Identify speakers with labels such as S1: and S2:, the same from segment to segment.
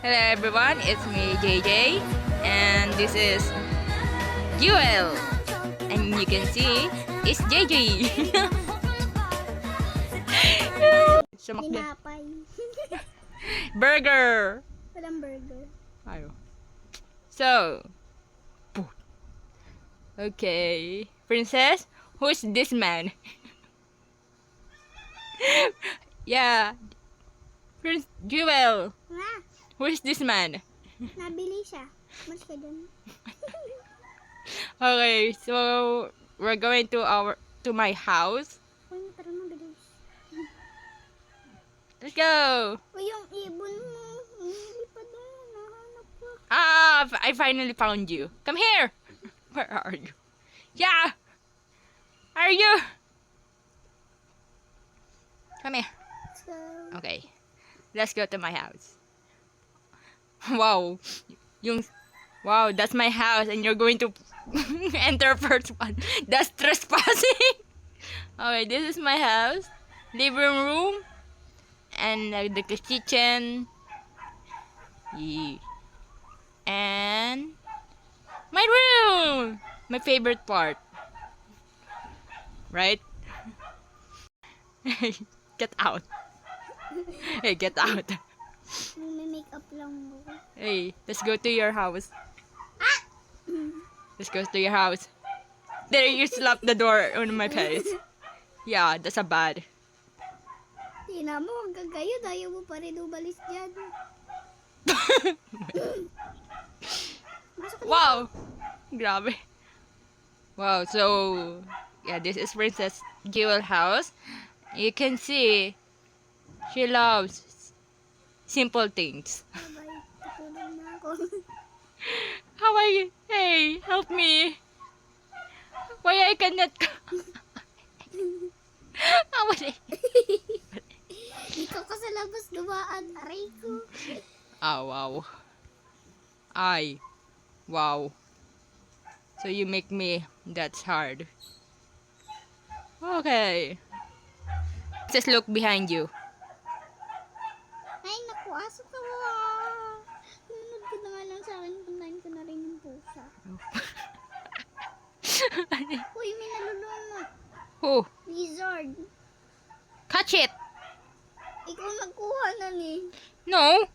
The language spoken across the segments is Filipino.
S1: Hello everyone, it's me JJ and this is Jewel and you can see it's JJ. Sumakli.
S2: Tinapay.
S1: Burger.
S2: Walang burger.
S1: Ayo. So, okay, Princess, who's this man? Yeah, Prince Jewel,
S2: Nga,
S1: who's this man?
S2: nabili siya. Mas ka dun.
S1: Okay, so we're going to my house.
S2: Uy, tara na, bilis.
S1: Let's go.
S2: Uy, yung ibon mo. Hindi pa doon. Nahanap ko.
S1: I finally found you. Come here. Where are you? Yeah. Are you? Come here.
S2: So,
S1: Okay. Let's go to my house. Wow. Wow, that's my house and you're going to enter first one. That's trespassing. Okay, this is my house. Living room. And the kitchen. Yeah. And my room. My favorite part. Right? Get out. Hey, get out.
S2: may makeup lang ako.
S1: Hey, let's go to your house. Let's go to your house. There, you slapped the door on my face. Yeah, that's a bad.
S2: Tina mo, ang gagayo. Ayaw mo pa rin umalis dyan. Masok ka
S1: Wow! Grabe. Wow, so, yeah, this is Princess Jewel house. You can see, she loves simple things.
S2: Bye. Tutulog na ako.
S1: How are you? Hey, help me. Why I cannot... How are you?
S2: Ikaw ka sa labas dumaan. Aray ko.
S1: Oh, wow. Wow. So you make me that's hard. Okay. Just look behind you.
S2: Ay, naku, aso ka mo. Nunod ka na nga lang sa akin. Puntahin ko na rin yung pusa. Uy, may nalulunod.
S1: Who?
S2: Lizard.
S1: Catch it.
S2: Ikaw nagkuha na ni.
S1: No.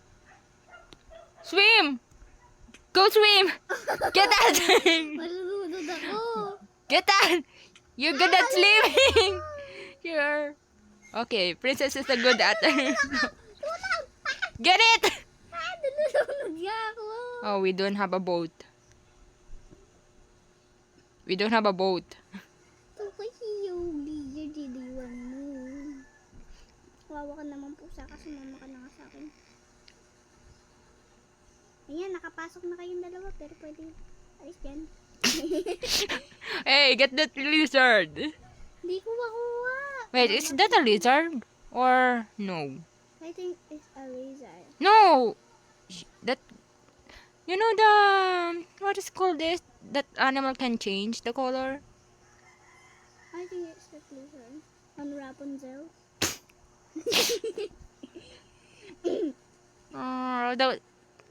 S1: Swim. Go swim. Get out.
S2: Malulunod ako.
S1: Get out. You're good at swimming. You're... Okay, Princess is a good at...
S2: Tulog!
S1: Get it.
S2: Nalulunod niya ako.
S1: Oh, we don't have a boat. We don't have a boat.
S2: Ito kasi yung lizard, iniwan mo. Kawawa ka naman pusa kasi mama ka na nga sa akin. Ayan, nakapasok na kayong dalawa pero pwede alis dyan.
S1: Hey, get that lizard.
S2: Hindi ko makuha.
S1: Wait, is that a lizard? Or no?
S2: I think it's a lizard.
S1: No! That... You know the... What is called this? That animal can change the color?
S2: I think it's the lizard. On Rapunzel.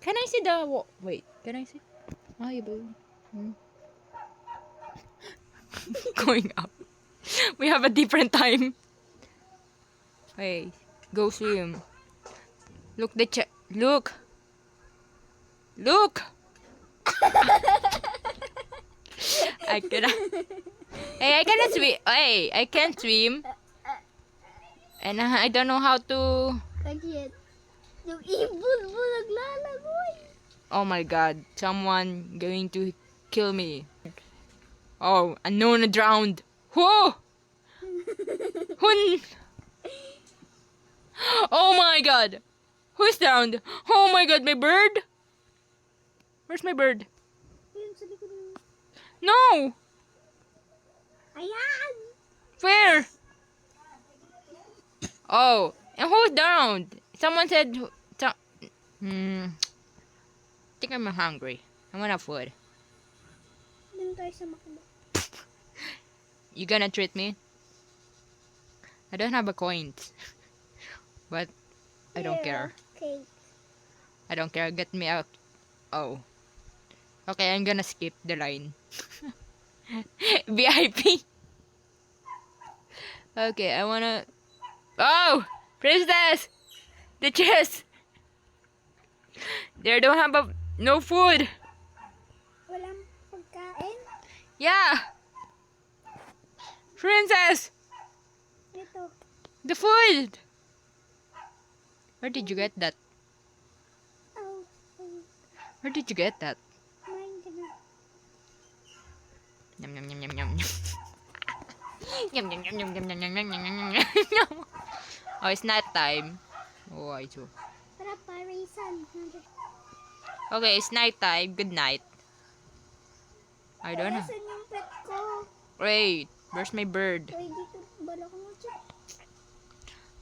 S1: Can I see the... Wait, can I see? Oh, you boo. Going up. We have a different time. Hey, go swim. Look the look. Look. I cannot. Hey, I cannot swim. Hey, I can't swim. And I don't know how to.
S2: Kajit. Yung ibon mo naglalagoy.
S1: Oh my god, someone going to kill me. Oh, unknown drowned. Whoa! Hun! Oh my god! Who's drowned? Oh my god, my bird? Where's my bird?
S2: Ayun sa likod mo.
S1: No!
S2: Ayan!
S1: Where? Oh, and who's drowned? Someone said... I think I'm hungry. I want food.
S2: Doon tayo sa makdo.
S1: You gonna treat me? I don't have a coin. But I don't care.
S2: Cake.
S1: I don't care. Get me out. Oh. Okay, I'm gonna skip the line. VIP. Okay, I wanna... Oh! Princess! The chest! They don't have no food.
S2: Walang pagkain.
S1: Yeah! Princess!
S2: Ito.
S1: The food! Where did you get that?
S2: Oh,
S1: Where did you get that?
S2: mine ka na.
S1: Yum yum yum yum yum. Yum yum yum yum yum yum yum yum yum yum yum. Oh, it's night time. Oh, I do.
S2: Para parisan.
S1: Okay, it's night time. Good night. I don't know.
S2: Nasaan yung pet ko?
S1: Wait, where's my bird?
S2: Uy, dito. Bala ko mo siya.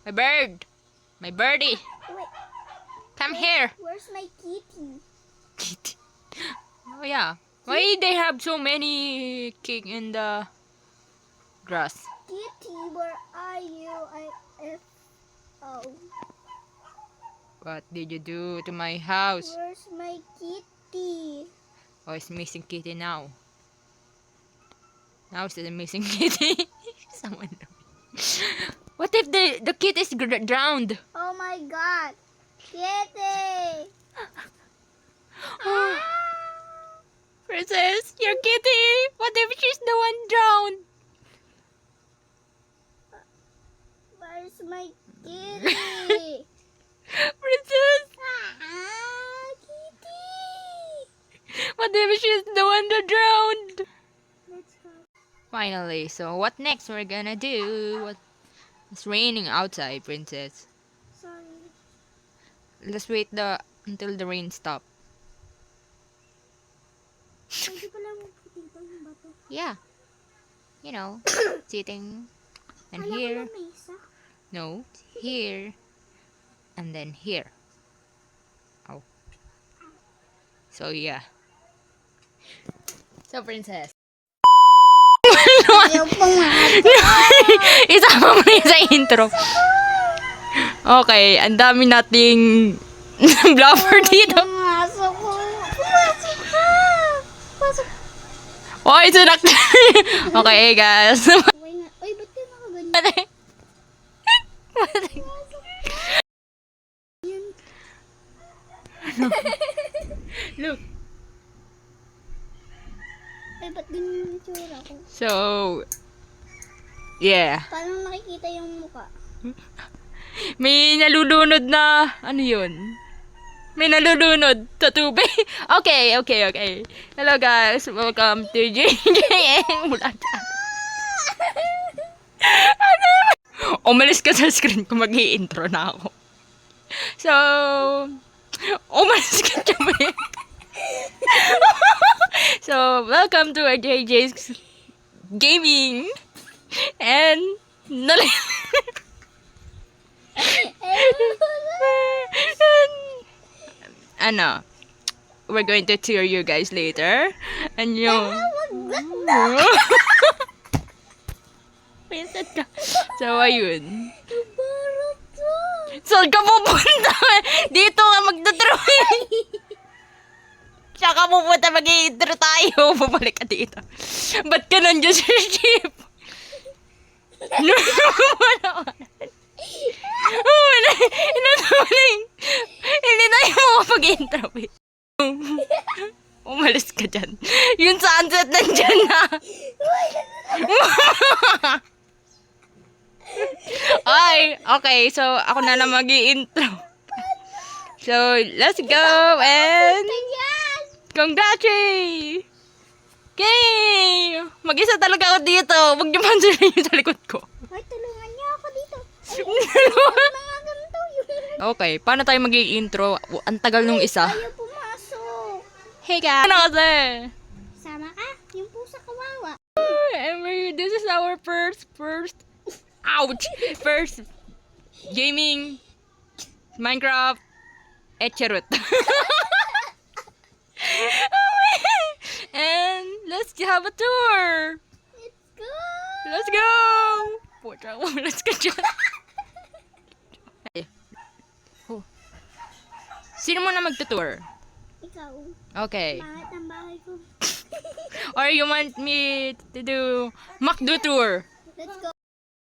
S1: My bird! My birdie!
S2: Wait,
S1: Come here!
S2: where's my kitty?
S1: Oh yeah. Why they have so many cake in the grass?
S2: Kitty, where are you? Oh,
S1: What did you do to my house?
S2: where's my kitty?
S1: Oh, it's missing kitty now. Now it's the missing kitty. Someone. What if the kid is drowned?
S2: Oh my god. Kitty!
S1: Oh, Princess, your kitty. What if she's the one drowned?
S2: Where's my kitty?
S1: Princess,
S2: Kitty!
S1: what if she's the one that drowned?
S2: Let's go.
S1: Finally, so what next we're gonna do? It's raining outside, Princess.
S2: Sorry.
S1: Let's wait until the rain stop.
S2: Pwede pala mo dito yung bato.
S1: Yeah. You know, sitting and
S2: Kala ko
S1: here.
S2: na mesa.
S1: No, here. And then here. Oh. So yeah. So Princess.
S2: Ayaw pa nga.
S1: Isama mo na yun sa intro. Okay, ang dami nating bluffer dito.
S2: Pumasok ko. Pumasok ka. Pasok.
S1: Oy, sunak. Okay, guys.
S2: Okay nga. Uy, ba't ka nakaganyan? Pumasok ka. Yan.
S1: Look.
S2: Ay, ba't ganyan yung itsura ko?
S1: So, yeah.
S2: Paano nakikita yung mukha?
S1: May nalulunod na, ano yun? May nalulunod sa tubig. Okay. Hello guys, welcome to JJM Vlog. Umalis ka sa screen kung mag-i-intro na ako. So, umalis ka dyan. So, welcome to our JJ's Gaming. And, ano, we're going to tour you guys later. And yung... Pinsan ka. So, ayun.
S2: Barot to.
S1: Saan ka pupunta? Dito ka magdodrawing. Siya ka pupunta, mag-i-intro tayo. Bumalik ka dito. Ba't ka nandiyan sa ship? Hindi tayo makapag-intro eh. Umalis ka dyan. Yung sunset nandyan na. Ay, okay. So, ako na lang mag-i-intro. So, let's go and congratulations! Okay! Mag-isa talaga ako dito. Huwag niyo pansinin yung sa likod ko.
S2: Ay, tulungan niyo ako dito. Mga ganito yung...
S1: Okay, paano tayo mag-i-intro? Ang tagal nung isa.
S2: Ayaw pumasok.
S1: Hey guys! Ano kasi?
S2: Sama ka? Yung pusa kawawa.
S1: Emery, this is our first, ouch! First gaming, Minecraft, Etcherut. And let's have a tour.
S2: Let's go.
S1: Let's go. Pucha, let's go dyan. Oh. Sino muna magtutour?
S2: Ikaw.
S1: Okay.
S2: Pangit ang bahay ko.
S1: Or you want me to do McDo tour?
S2: Let's go.